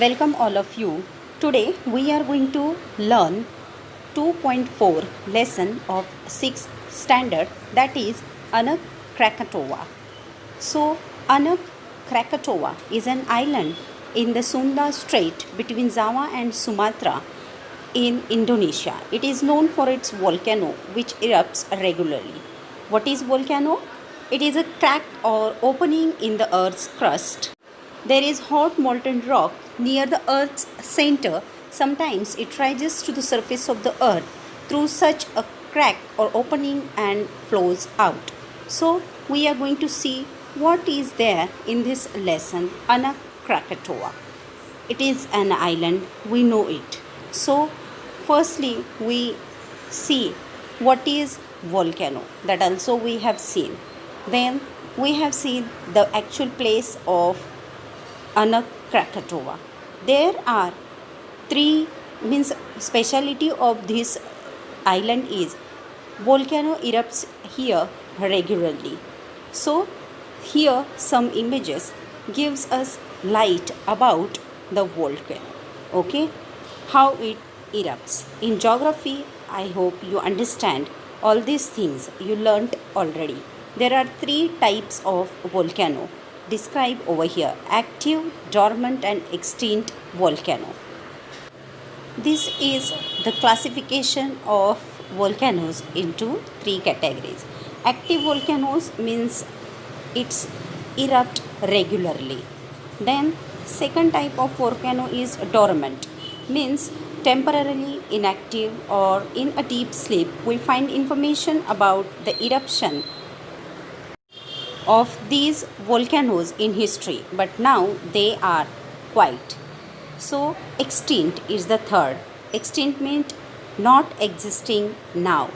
Welcome all of you. Today we are going to learn 2.4 lesson of 6th standard, that is Anak Krakatoa. So Anak Krakatoa is an island in the Sunda Strait between Java and Sumatra in Indonesia. It is known for its volcano which erupts regularly. What is volcano? It is a crack or opening in the earth's crust. There is hot molten rock near the Earth's center. Sometimes it rises to the surface of the Earth through such a crack or opening and flows out. So, we are going to see what is there in this lesson, Anak Krakatoa. It is an island, we know it. So, firstly, we see what is volcano. That also we have seen. Then we have seen the actual place of Anak Krakatoa. There are three speciality of this island is volcano erupts here regularly. So here some images gives us light about the volcano. Okay, how it erupts. In geography, I hope you understand all these things you learnt already. There are three types of volcano described over here: active, dormant and extinct volcano. This is the classification of volcanoes into three categories. Active volcanoes means it's erupt regularly. Then second type of volcano is dormant, means temporarily inactive or in a deep sleep. We find information about the eruption of these volcanoes in history, but now they are quiet. So extinct is the third. Extinct means not existing now.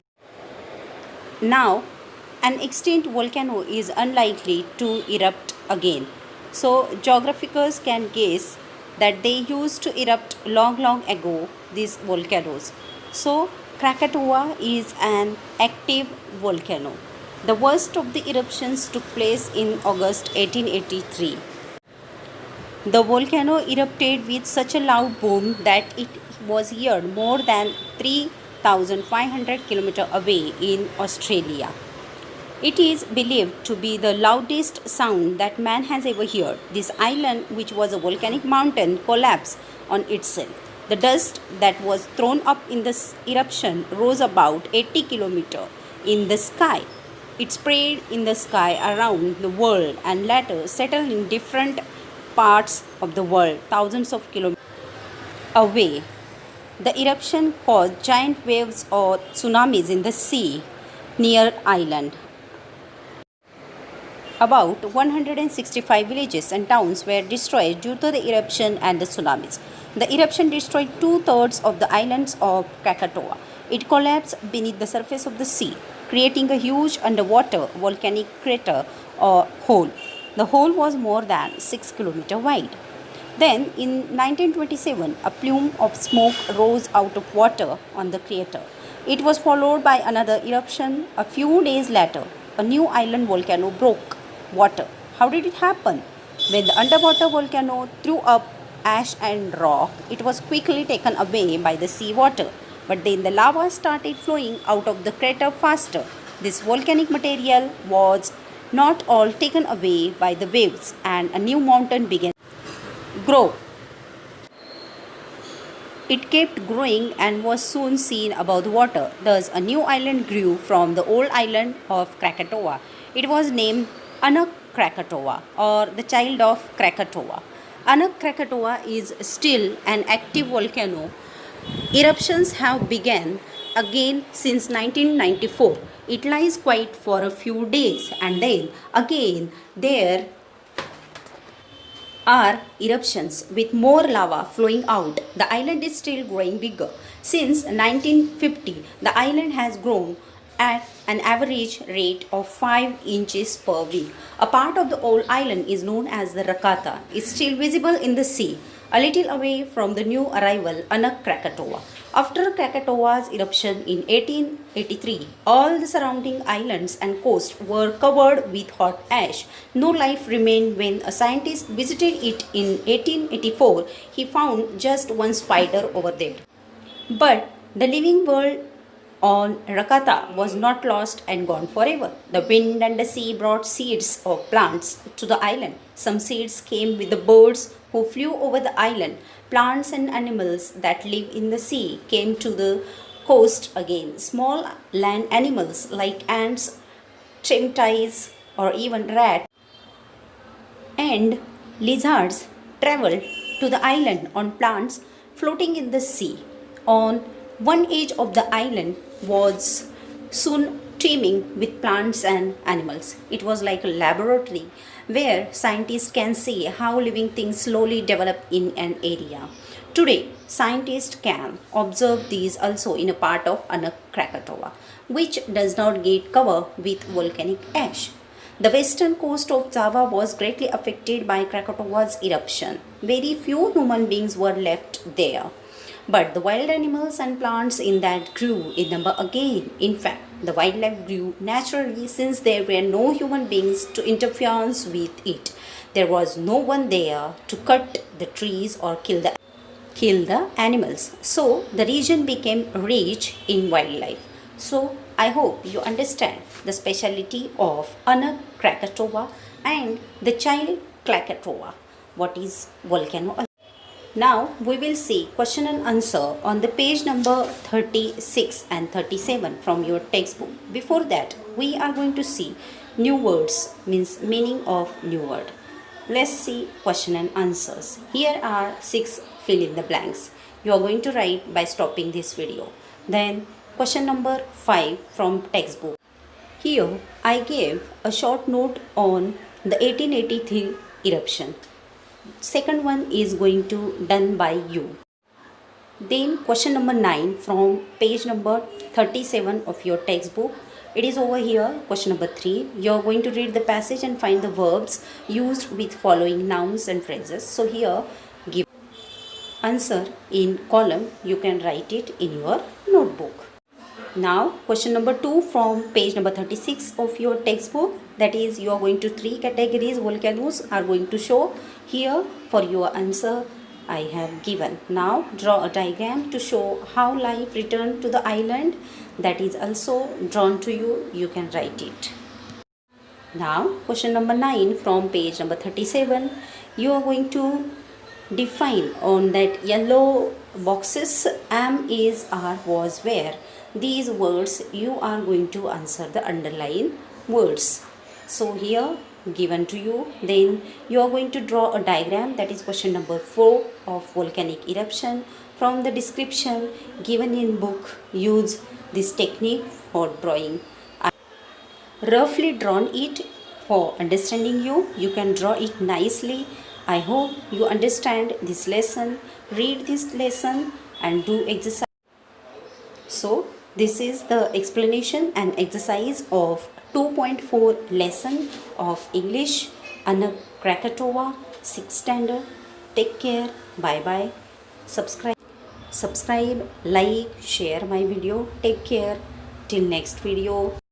Now an extinct volcano is unlikely to erupt again. So geographers can guess that they used to erupt long ago, these volcanoes. So Krakatoa is an active volcano. The worst of the eruptions took place in August 1883. The volcano erupted with such a loud boom that it was heard more than 3,500 km away in Australia. It is believed to be the loudest sound that man has ever heard. This island, which was a volcanic mountain, collapsed on itself. The dust that was thrown up in this eruption rose about 80 km in the sky. It spread in the sky around the world and later settled in different parts of the world, thousands of kilometers away. The eruption caused giant waves or tsunamis in the sea near island. About 165 villages and towns were destroyed due to the eruption and the tsunamis. The eruption destroyed 2/3 of the islands of Krakatoa. It collapsed beneath the surface of the sea, creating a huge underwater volcanic crater or hole. The hole was more than 6 km wide. Then, in 1927, a plume of smoke rose out of water on the crater. It was followed by another eruption. A few days later, a new island volcano broke water. How did it happen? When the underwater volcano threw up ash and rock, it was quickly taken away by the sea water. But then the lava started flowing out of the crater faster. This volcanic material was not all taken away by the waves, and a new mountain began to grow. It kept growing and was soon seen above the water. Thus, a new island grew from the old island of Krakatoa. It was named Anak Krakatoa, or the child of Krakatoa. Anak Krakatoa is still an active volcano. Eruptions have begun again since 1994. It lies quiet for a few days and then again there are eruptions with more lava flowing out. The island is still growing bigger. Since 1950, the island has grown at an average rate of 5 inches per week. A part of the old island is known as the Rakata. Is still visible in the sea. a little away from the new arrival Anak Krakatoa. After Krakatoa's eruption in 1883, all the surrounding islands and coast were covered with hot ash. No life remained. When a scientist visited it in 1884, he found just one spider over there. But the living world on Rakata was not lost and gone forever. The wind and the sea brought seeds of plants to the island. Some seeds came with the birds who flew over the island. Plants and animals that live in the sea came to the coast again. Small land animals like ants, chimpanzees, or even rats and lizards traveled to the island on plants floating in the sea. On one edge of the island was soon teeming with plants and animals. It was like a laboratory where scientists can see how living things slowly develop in an area. Today, scientists can observe these also in a part of Anak Krakatoa, which does not get covered with volcanic ash. The western coast of Java was greatly affected by Krakatoa's eruption. Very few human beings were left there. But the wild animals and plants in that grew in number again. In fact, the wildlife grew naturally since there were no human beings to interfere with it. There was no one there to cut the trees or kill the animals. So the region became rich in wildlife. So I hope you understand the speciality of Anak Krakatoa and the child Krakatoa. What is volcano? Now we will see question and answer on the page number 36 and 37 from your textbook. Before that, we are going to see new words, means meaning of new word. Let's see question and answers. Here are 6 fill in the blanks. You are going to write by stopping this video. Then question number 5 from textbook. Here I gave a short note on the 1883 eruption. Second one is going to done by you. Then question number 9 from page number 37 of your textbook. It is over here. Question number 3. You are going to read the passage and find the verbs used with following nouns and phrases. So here give answer in column. You can write it in your notebook. Now question number 2 from page number 36 of your textbook, that is you are going to 3 categories volcanoes are going to show here. For your answer I have given. Now draw a diagram to show how life returned to the island, that is also drawn to you. You can write it. Now question number 9 from page number 37, you are going to define on that yellow boxes am, is, are, was, where. These words you are going to answer the underlined words. So here given to you. Then you are going to draw a diagram, that is question number 4 of volcanic eruption. From the description given in book, use this technique for drawing. I roughly drawn it for understanding you. You can draw it nicely. I hope you understand this lesson. Read this lesson and do exercise. So this is the explanation and exercise of 2.4 lesson of English Anak Krakatoa 6th standard. Take care. Bye bye. Subscribe, like, share my video. Take care. Till next video.